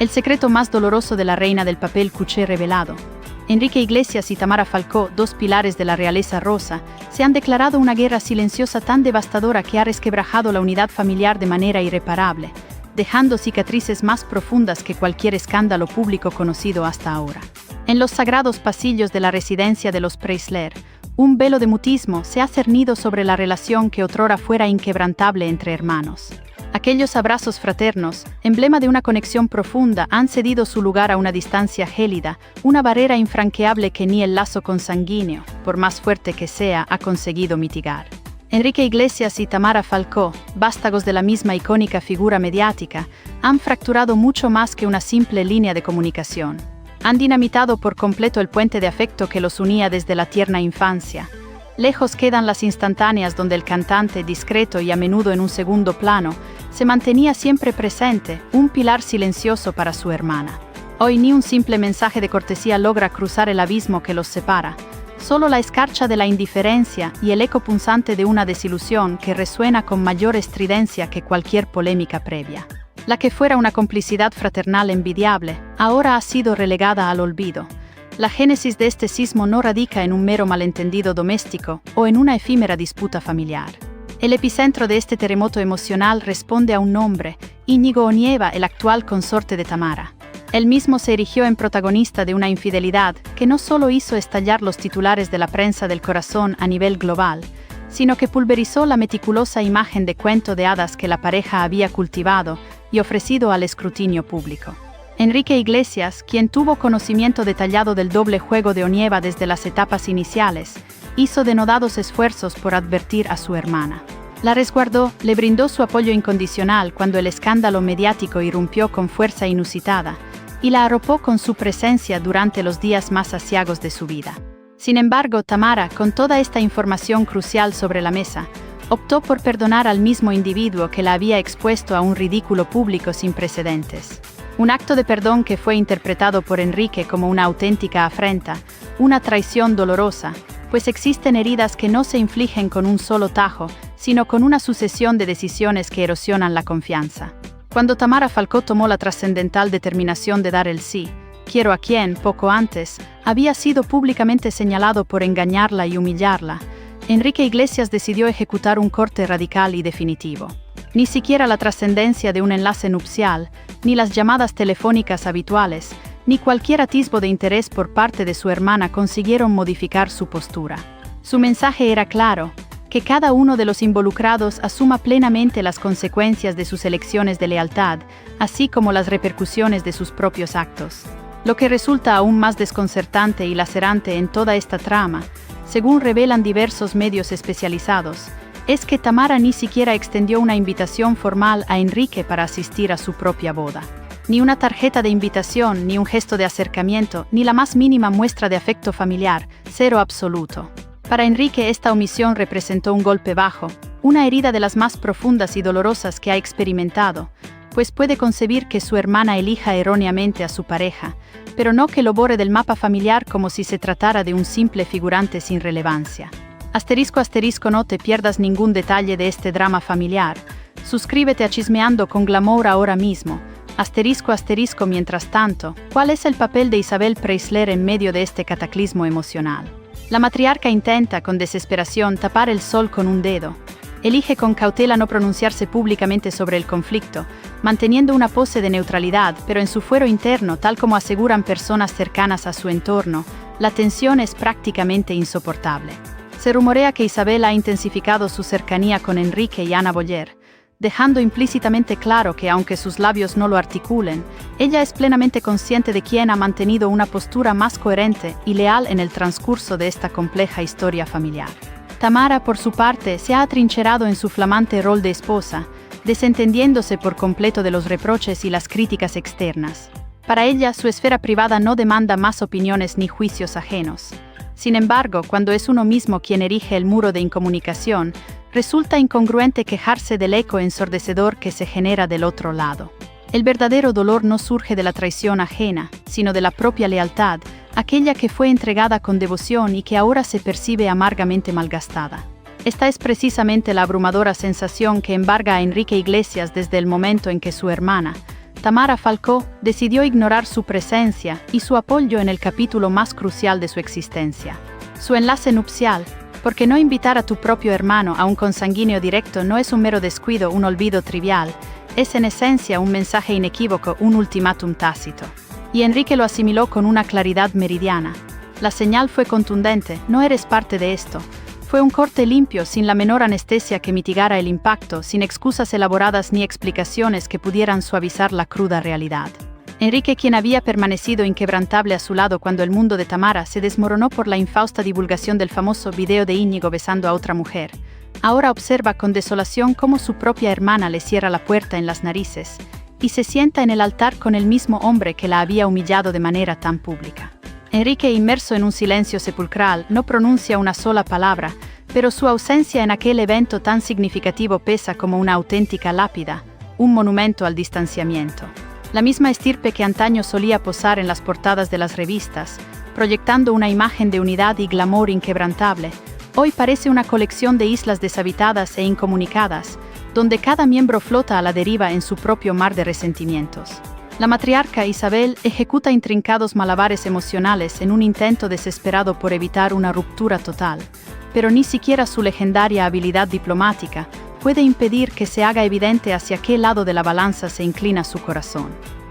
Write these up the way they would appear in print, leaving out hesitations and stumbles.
El secreto más doloroso de la reina del papel cuché revelado. Enrique Iglesias y Tamara Falcó, dos pilares de la realeza rosa, se han declarado una guerra silenciosa tan devastadora que ha resquebrajado la unidad familiar de manera irreparable, dejando cicatrices más profundas que cualquier escándalo público conocido hasta ahora. En los sagrados pasillos de la residencia de los Preisler, un velo de mutismo se ha cernido sobre la relación que otrora fuera inquebrantable entre hermanos. Aquellos abrazos fraternos, emblema de una conexión profunda, han cedido su lugar a una distancia gélida, una barrera infranqueable que ni el lazo consanguíneo, por más fuerte que sea, ha conseguido mitigar. Enrique Iglesias y Tamara Falcó, vástagos de la misma icónica figura mediática, han fracturado mucho más que una simple línea de comunicación. Han dinamitado por completo el puente de afecto que los unía desde la tierna infancia. Lejos quedan las instantáneas donde el cantante, discreto y a menudo en un segundo plano, se mantenía siempre presente, un pilar silencioso para su hermana. Hoy ni un simple mensaje de cortesía logra cruzar el abismo que los separa, solo la escarcha de la indiferencia y el eco punzante de una desilusión que resuena con mayor estridencia que cualquier polémica previa. La que fuera una complicidad fraternal envidiable, ahora ha sido relegada al olvido. La génesis de este sismo no radica en un mero malentendido doméstico o en una efímera disputa familiar. El epicentro de este terremoto emocional responde a un nombre, Íñigo Onieva, el actual consorte de Tamara. Él mismo se erigió en protagonista de una infidelidad que no solo hizo estallar los titulares de la prensa del corazón a nivel global, sino que pulverizó la meticulosa imagen de cuento de hadas que la pareja había cultivado y ofrecido al escrutinio público. Enrique Iglesias, quien tuvo conocimiento detallado del doble juego de Onieva desde las etapas iniciales, hizo denodados esfuerzos por advertir a su hermana. La resguardó, le brindó su apoyo incondicional cuando el escándalo mediático irrumpió con fuerza inusitada, y la arropó con su presencia durante los días más aciagos de su vida. Sin embargo, Tamara, con toda esta información crucial sobre la mesa, optó por perdonar al mismo individuo que la había expuesto a un ridículo público sin precedentes. Un acto de perdón que fue interpretado por Enrique como una auténtica afrenta, una traición dolorosa, pues existen heridas que no se infligen con un solo tajo, sino con una sucesión de decisiones que erosionan la confianza. Cuando Tamara Falcó tomó la trascendental determinación de dar el sí, quiero a quien, poco antes, había sido públicamente señalado por engañarla y humillarla, Enrique Iglesias decidió ejecutar un corte radical y definitivo. Ni siquiera la trascendencia de un enlace nupcial, ni las llamadas telefónicas habituales, ni cualquier atisbo de interés por parte de su hermana consiguieron modificar su postura. Su mensaje era claro: que cada uno de los involucrados asuma plenamente las consecuencias de sus elecciones de lealtad, así como las repercusiones de sus propios actos. Lo que resulta aún más desconcertante y lacerante en toda esta trama, según revelan diversos medios especializados, es que Tamara ni siquiera extendió una invitación formal a Enrique para asistir a su propia boda. Ni una tarjeta de invitación, ni un gesto de acercamiento, ni la más mínima muestra de afecto familiar, cero absoluto. Para Enrique esta omisión representó un golpe bajo, una herida de las más profundas y dolorosas que ha experimentado, pues puede concebir que su hermana elija erróneamente a su pareja, pero no que lo borre del mapa familiar como si se tratara de un simple figurante sin relevancia. ***, no te pierdas ningún detalle de este drama familiar. Suscríbete a Chismeando con Glamour ahora mismo. ***, mientras tanto, ¿cuál es el papel de Isabel Preisler en medio de este cataclismo emocional? La matriarca intenta, con desesperación, tapar el sol con un dedo. Elige con cautela no pronunciarse públicamente sobre el conflicto, manteniendo una pose de neutralidad, pero en su fuero interno, tal como aseguran personas cercanas a su entorno, la tensión es prácticamente insoportable. Se rumorea que Isabel ha intensificado su cercanía con Enrique y Ana Boyer, dejando implícitamente claro que aunque sus labios no lo articulen, ella es plenamente consciente de quién ha mantenido una postura más coherente y leal en el transcurso de esta compleja historia familiar. Tamara, por su parte, se ha atrincherado en su flamante rol de esposa, desentendiéndose por completo de los reproches y las críticas externas. Para ella, su esfera privada no demanda más opiniones ni juicios ajenos. Sin embargo, cuando es uno mismo quien erige el muro de incomunicación, resulta incongruente quejarse del eco ensordecedor que se genera del otro lado. El verdadero dolor no surge de la traición ajena, sino de la propia lealtad, aquella que fue entregada con devoción y que ahora se percibe amargamente malgastada. Esta es precisamente la abrumadora sensación que embarga a Enrique Iglesias desde el momento en que su hermana, Tamara Falcó decidió ignorar su presencia y su apoyo en el capítulo más crucial de su existencia. Su enlace nupcial, porque no invitar a tu propio hermano a un consanguíneo directo no es un mero descuido, un olvido trivial, es en esencia un mensaje inequívoco, un ultimátum tácito. Y Enrique lo asimiló con una claridad meridiana. La señal fue contundente: no eres parte de esto. Fue un corte limpio, sin la menor anestesia que mitigara el impacto, sin excusas elaboradas ni explicaciones que pudieran suavizar la cruda realidad. Enrique, quien había permanecido inquebrantable a su lado cuando el mundo de Tamara se desmoronó por la infausta divulgación del famoso video de Íñigo besando a otra mujer, ahora observa con desolación cómo su propia hermana le cierra la puerta en las narices y se sienta en el altar con el mismo hombre que la había humillado de manera tan pública. Enrique, inmerso en un silencio sepulcral, no pronuncia una sola palabra, pero su ausencia en aquel evento tan significativo pesa como una auténtica lápida, un monumento al distanciamiento. La misma estirpe que antaño solía posar en las portadas de las revistas, proyectando una imagen de unidad y glamour inquebrantable, hoy parece una colección de islas deshabitadas e incomunicadas, donde cada miembro flota a la deriva en su propio mar de resentimientos. La matriarca Isabel ejecuta intrincados malabares emocionales en un intento desesperado por evitar una ruptura total, pero ni siquiera su legendaria habilidad diplomática puede impedir que se haga evidente hacia qué lado de la balanza se inclina su corazón.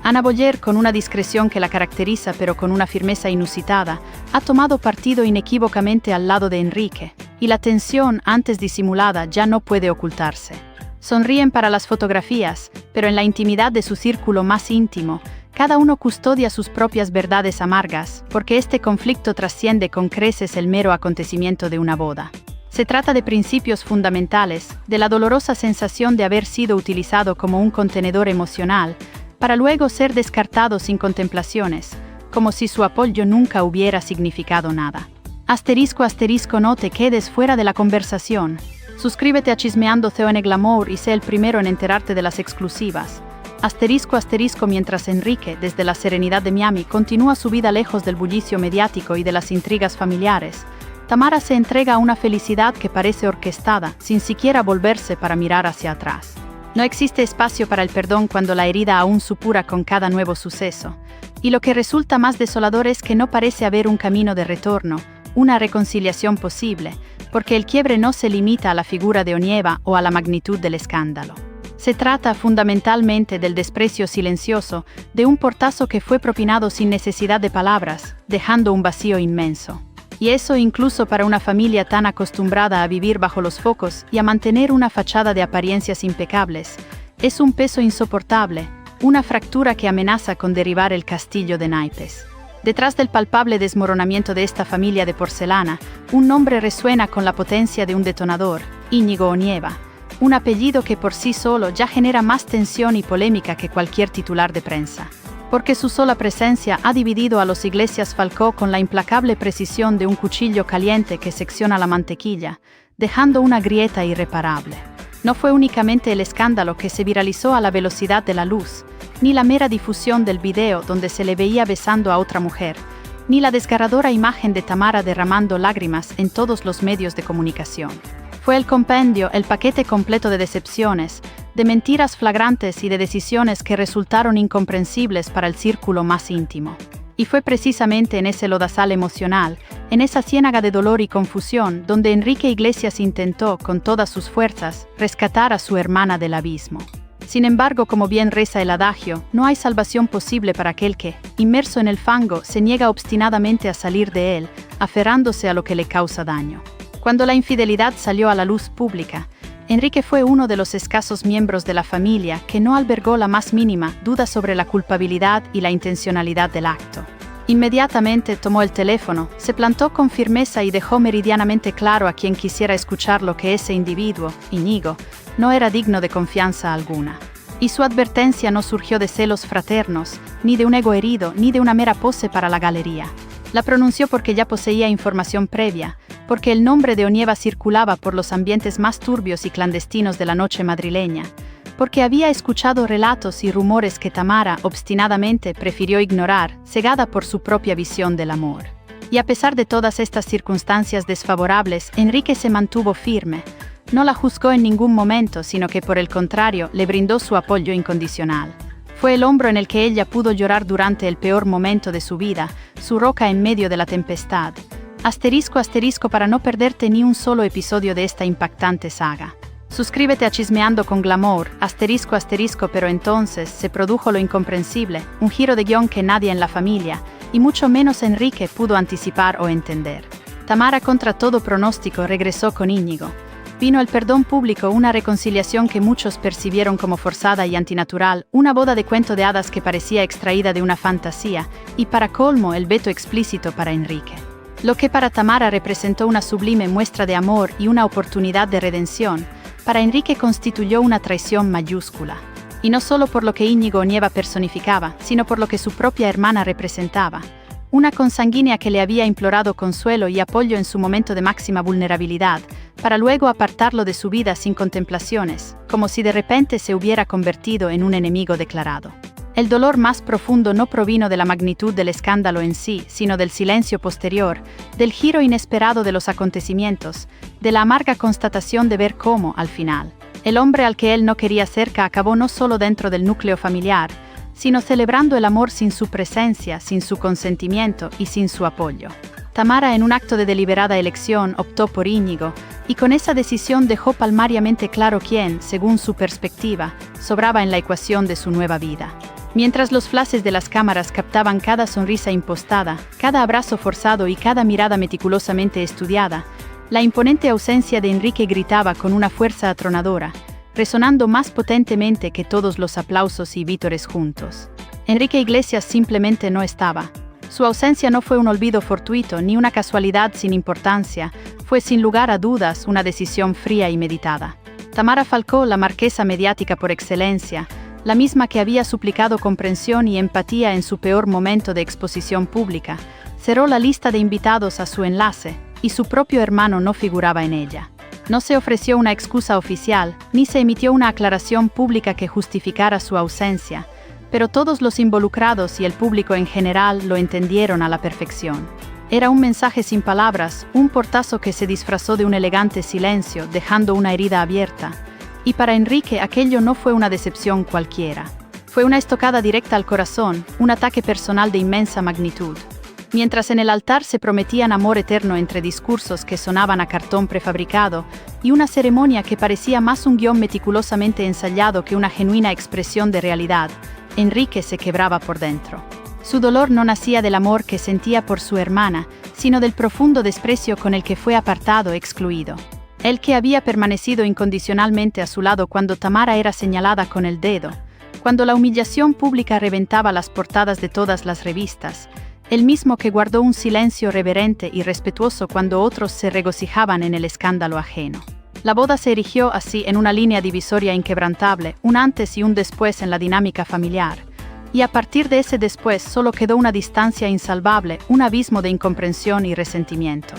Ana Boyer, con una discreción que la caracteriza pero con una firmeza inusitada, ha tomado partido inequívocamente al lado de Enrique, y la tensión, antes disimulada, ya no puede ocultarse. Sonríen para las fotografías, pero en la intimidad de su círculo más íntimo, cada uno custodia sus propias verdades amargas, porque este conflicto trasciende con creces el mero acontecimiento de una boda. Se trata de principios fundamentales, de la dolorosa sensación de haber sido utilizado como un contenedor emocional, para luego ser descartado sin contemplaciones, como si su apoyo nunca hubiera significado nada. ***, no te quedes fuera de la conversación. Suscríbete a Chismeando en Glamour y sé el primero en enterarte de las exclusivas. ***, mientras Enrique, desde la serenidad de Miami, continúa su vida lejos del bullicio mediático y de las intrigas familiares, Tamara se entrega a una felicidad que parece orquestada, sin siquiera volverse para mirar hacia atrás. No existe espacio para el perdón cuando la herida aún supura con cada nuevo suceso, y lo que resulta más desolador es que no parece haber un camino de retorno, una reconciliación posible, porque el quiebre no se limita a la figura de Onieva o a la magnitud del escándalo. Se trata fundamentalmente del desprecio silencioso, de un portazo que fue propinado sin necesidad de palabras, dejando un vacío inmenso. Y eso incluso para una familia tan acostumbrada a vivir bajo los focos y a mantener una fachada de apariencias impecables, es un peso insoportable, una fractura que amenaza con derribar el castillo de naipes. Detrás del palpable desmoronamiento de esta familia de porcelana, un nombre resuena con la potencia de un detonador: Íñigo Onieva, un apellido que por sí solo ya genera más tensión y polémica que cualquier titular de prensa, porque su sola presencia ha dividido a los Iglesias Falcó con la implacable precisión de un cuchillo caliente que secciona la mantequilla, dejando una grieta irreparable. No fue únicamente el escándalo que se viralizó a la velocidad de la luz, ni la mera difusión del video donde se le veía besando a otra mujer, ni la desgarradora imagen de Tamara derramando lágrimas en todos los medios de comunicación. Fue el compendio, el paquete completo de decepciones, de mentiras flagrantes y de decisiones que resultaron incomprensibles para el círculo más íntimo. Y fue precisamente en ese lodazal emocional, en esa ciénaga de dolor y confusión, donde Enrique Iglesias intentó, con todas sus fuerzas, rescatar a su hermana del abismo. Sin embargo, como bien reza el adagio, no hay salvación posible para aquel que, inmerso en el fango, se niega obstinadamente a salir de él, aferrándose a lo que le causa daño. Cuando la infidelidad salió a la luz pública, Enrique fue uno de los escasos miembros de la familia que no albergó la más mínima duda sobre la culpabilidad y la intencionalidad del acto. Inmediatamente tomó el teléfono, se plantó con firmeza y dejó meridianamente claro a quien quisiera escucharlo que ese individuo, Íñigo, no era digno de confianza alguna. Y su advertencia no surgió de celos fraternos, ni de un ego herido, ni de una mera pose para la galería. La pronunció porque ya poseía información previa, porque el nombre de Onieva circulaba por los ambientes más turbios y clandestinos de la noche madrileña, porque había escuchado relatos y rumores que Tamara obstinadamente prefirió ignorar, cegada por su propia visión del amor. Y a pesar de todas estas circunstancias desfavorables, Enrique se mantuvo firme. No la juzgó en ningún momento, sino que por el contrario, le brindó su apoyo incondicional. Fue el hombro en el que ella pudo llorar durante el peor momento de su vida, su roca en medio de la tempestad. *** Para no perderte ni un solo episodio de esta impactante saga. Suscríbete a Chismeando con Glamour, ***, pero entonces se produjo lo incomprensible, un giro de guión que nadie en la familia, y mucho menos Enrique, pudo anticipar o entender. Tamara, contra todo pronóstico, regresó con Íñigo. Vino el perdón público, una reconciliación que muchos percibieron como forzada y antinatural, una boda de cuento de hadas que parecía extraída de una fantasía, y para colmo el veto explícito para Enrique. Lo que para Tamara representó una sublime muestra de amor y una oportunidad de redención, para Enrique constituyó una traición mayúscula. Y no solo por lo que Íñigo Nieva personificaba, sino por lo que su propia hermana representaba. Una consanguínea que le había implorado consuelo y apoyo en su momento de máxima vulnerabilidad, para luego apartarlo de su vida sin contemplaciones, como si de repente se hubiera convertido en un enemigo declarado. El dolor más profundo no provino de la magnitud del escándalo en sí, sino del silencio posterior, del giro inesperado de los acontecimientos, de la amarga constatación de ver cómo, al final, el hombre al que él no quería cerca acabó no solo dentro del núcleo familiar, sino celebrando el amor sin su presencia, sin su consentimiento y sin su apoyo. Tamara, en un acto de deliberada elección, optó por Íñigo, y con esa decisión dejó palmariamente claro quién, según su perspectiva, sobraba en la ecuación de su nueva vida. Mientras los flashes de las cámaras captaban cada sonrisa impostada, cada abrazo forzado y cada mirada meticulosamente estudiada, la imponente ausencia de Enrique gritaba con una fuerza atronadora, resonando más potentemente que todos los aplausos y vítores juntos. Enrique Iglesias simplemente no estaba. Su ausencia no fue un olvido fortuito ni una casualidad sin importancia, fue sin lugar a dudas una decisión fría y meditada. Tamara Falcó, la marquesa mediática por excelencia, la misma que había suplicado comprensión y empatía en su peor momento de exposición pública, cerró la lista de invitados a su enlace, y su propio hermano no figuraba en ella. No se ofreció una excusa oficial, ni se emitió una aclaración pública que justificara su ausencia, pero todos los involucrados y el público en general lo entendieron a la perfección. Era un mensaje sin palabras, un portazo que se disfrazó de un elegante silencio, dejando una herida abierta. Y para Enrique aquello no fue una decepción cualquiera. Fue una estocada directa al corazón, un ataque personal de inmensa magnitud. Mientras en el altar se prometían amor eterno entre discursos que sonaban a cartón prefabricado y una ceremonia que parecía más un guión meticulosamente ensayado que una genuina expresión de realidad, Enrique se quebraba por dentro. Su dolor no nacía del amor que sentía por su hermana, sino del profundo desprecio con el que fue apartado, excluido. Él que había permanecido incondicionalmente a su lado cuando Tamara era señalada con el dedo, cuando la humillación pública reventaba las portadas de todas las revistas, el mismo que guardó un silencio reverente y respetuoso cuando otros se regocijaban en el escándalo ajeno. La boda se erigió así en una línea divisoria inquebrantable, un antes y un después en la dinámica familiar, y a partir de ese después solo quedó una distancia insalvable, un abismo de incomprensión y resentimiento.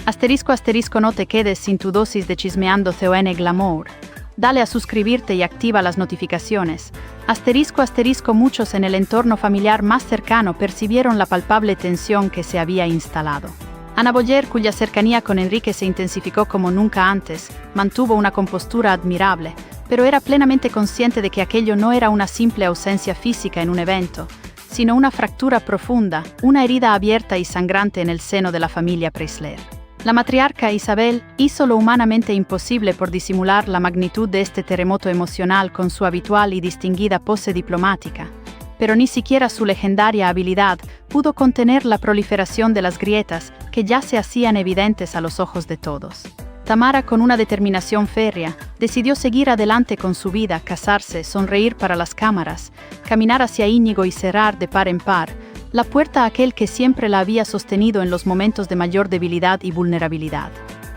***, no te quedes sin tu dosis de Chismeando con Glamour. Dale a suscribirte y activa las notificaciones. ***, muchos en el entorno familiar más cercano percibieron la palpable tensión que se había instalado. Ana Boyer, cuya cercanía con Enrique se intensificó como nunca antes, mantuvo una compostura admirable, pero era plenamente consciente de que aquello no era una simple ausencia física en un evento, sino una fractura profunda, una herida abierta y sangrante en el seno de la familia Preisler. La matriarca Isabel hizo lo humanamente imposible por disimular la magnitud de este terremoto emocional con su habitual y distinguida pose diplomática, pero ni siquiera su legendaria habilidad pudo contener la proliferación de las grietas que ya se hacían evidentes a los ojos de todos. Tamara, con una determinación férrea, decidió seguir adelante con su vida, casarse, sonreír para las cámaras, caminar hacia Íñigo y cerrar de par en par la puerta a aquel que siempre la había sostenido en los momentos de mayor debilidad y vulnerabilidad.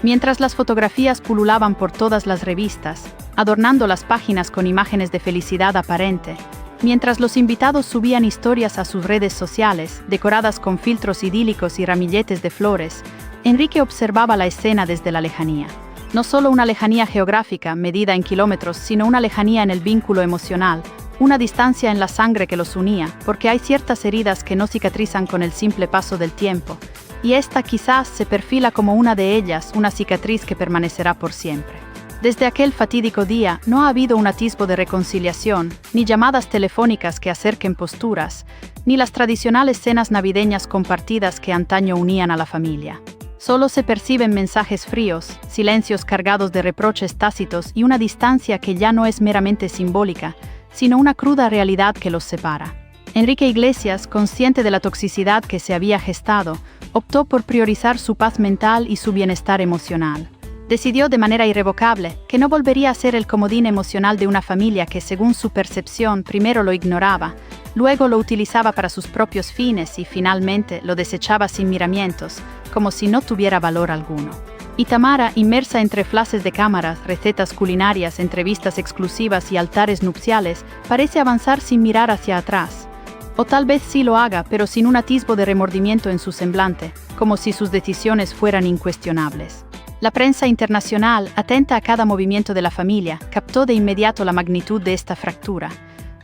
Mientras las fotografías pululaban por todas las revistas, adornando las páginas con imágenes de felicidad aparente, mientras los invitados subían historias a sus redes sociales, decoradas con filtros idílicos y ramilletes de flores, Enrique observaba la escena desde la lejanía. No solo una lejanía geográfica, medida en kilómetros, sino una lejanía en el vínculo emocional, una distancia en la sangre que los unía, porque hay ciertas heridas que no cicatrizan con el simple paso del tiempo, y esta quizás se perfila como una de ellas, una cicatriz que permanecerá por siempre. Desde aquel fatídico día no ha habido un atisbo de reconciliación, ni llamadas telefónicas que acerquen posturas, ni las tradicionales cenas navideñas compartidas que antaño unían a la familia. Solo se perciben mensajes fríos, silencios cargados de reproches tácitos y una distancia que ya no es meramente simbólica, sino una cruda realidad que los separa. Enrique Iglesias, consciente de la toxicidad que se había gestado, optó por priorizar su paz mental y su bienestar emocional. Decidió de manera irrevocable que no volvería a ser el comodín emocional de una familia que, según su percepción, primero lo ignoraba, luego lo utilizaba para sus propios fines y finalmente lo desechaba sin miramientos, como si no tuviera valor alguno. Y Tamara, inmersa entre flashes de cámaras, recetas culinarias, entrevistas exclusivas y altares nupciales, parece avanzar sin mirar hacia atrás. O tal vez sí lo haga, pero sin un atisbo de remordimiento en su semblante, como si sus decisiones fueran incuestionables. La prensa internacional, atenta a cada movimiento de la familia, captó de inmediato la magnitud de esta fractura.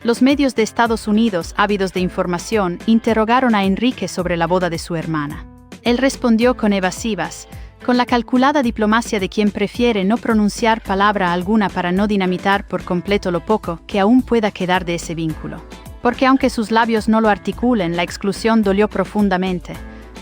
Los medios de Estados Unidos, ávidos de información, interrogaron a Enrique sobre la boda de su hermana. Él respondió con evasivas, con la calculada diplomacia de quien prefiere no pronunciar palabra alguna para no dinamitar por completo lo poco que aún pueda quedar de ese vínculo. Porque aunque sus labios no lo articulen, la exclusión dolió profundamente.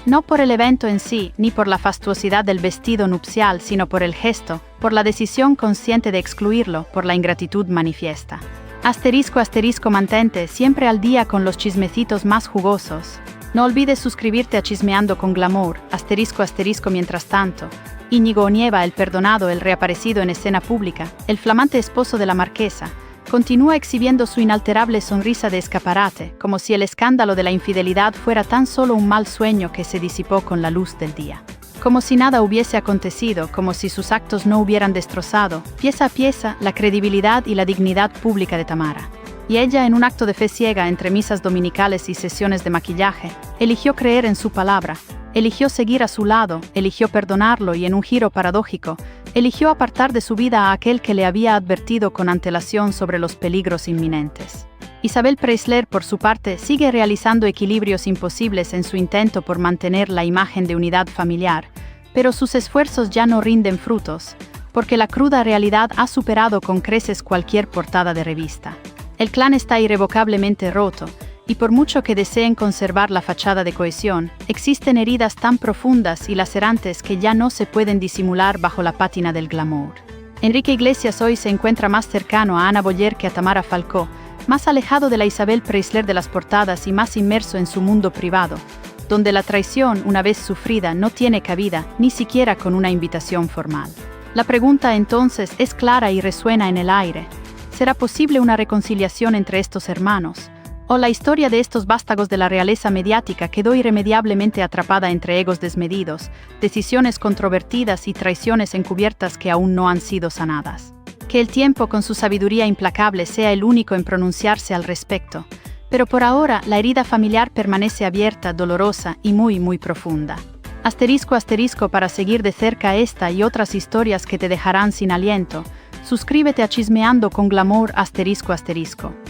No por el evento en sí, ni por la fastuosidad del vestido nupcial, sino por el gesto, por la decisión consciente de excluirlo, por la ingratitud manifiesta. *** Mantente siempre al día con los chismecitos más jugosos. No olvides suscribirte a Chismeando con Glamour, *** mientras tanto. Íñigo Onieva, el perdonado, el reaparecido en escena pública, el flamante esposo de la marquesa, continúa exhibiendo su inalterable sonrisa de escaparate, como si el escándalo de la infidelidad fuera tan solo un mal sueño que se disipó con la luz del día. Como si nada hubiese acontecido, como si sus actos no hubieran destrozado, pieza a pieza, la credibilidad y la dignidad pública de Tamara. Y ella, en un acto de fe ciega entre misas dominicales y sesiones de maquillaje, eligió creer en su palabra, eligió seguir a su lado, eligió perdonarlo y en un giro paradójico, eligió apartar de su vida a aquel que le había advertido con antelación sobre los peligros inminentes. Isabel Preisler, por su parte, sigue realizando equilibrios imposibles en su intento por mantener la imagen de unidad familiar, pero sus esfuerzos ya no rinden frutos, porque la cruda realidad ha superado con creces cualquier portada de revista. El clan está irrevocablemente roto, y por mucho que deseen conservar la fachada de cohesión, existen heridas tan profundas y lacerantes que ya no se pueden disimular bajo la pátina del glamour. Enrique Iglesias hoy se encuentra más cercano a Ana Boyer que a Tamara Falcó, más alejado de la Isabel Preisler de las portadas y más inmerso en su mundo privado, donde la traición, una vez sufrida, no tiene cabida, ni siquiera con una invitación formal. La pregunta entonces es clara y resuena en el aire. ¿Será posible una reconciliación entre estos hermanos? ¿O la historia de estos vástagos de la realeza mediática quedó irremediablemente atrapada entre egos desmedidos, decisiones controvertidas y traiciones encubiertas que aún no han sido sanadas? Que el tiempo, con su sabiduría implacable, sea el único en pronunciarse al respecto. Pero por ahora, la herida familiar permanece abierta, dolorosa y muy, muy profunda. *** Para seguir de cerca esta y otras historias que te dejarán sin aliento, suscríbete a Chismeando con Glamour ***.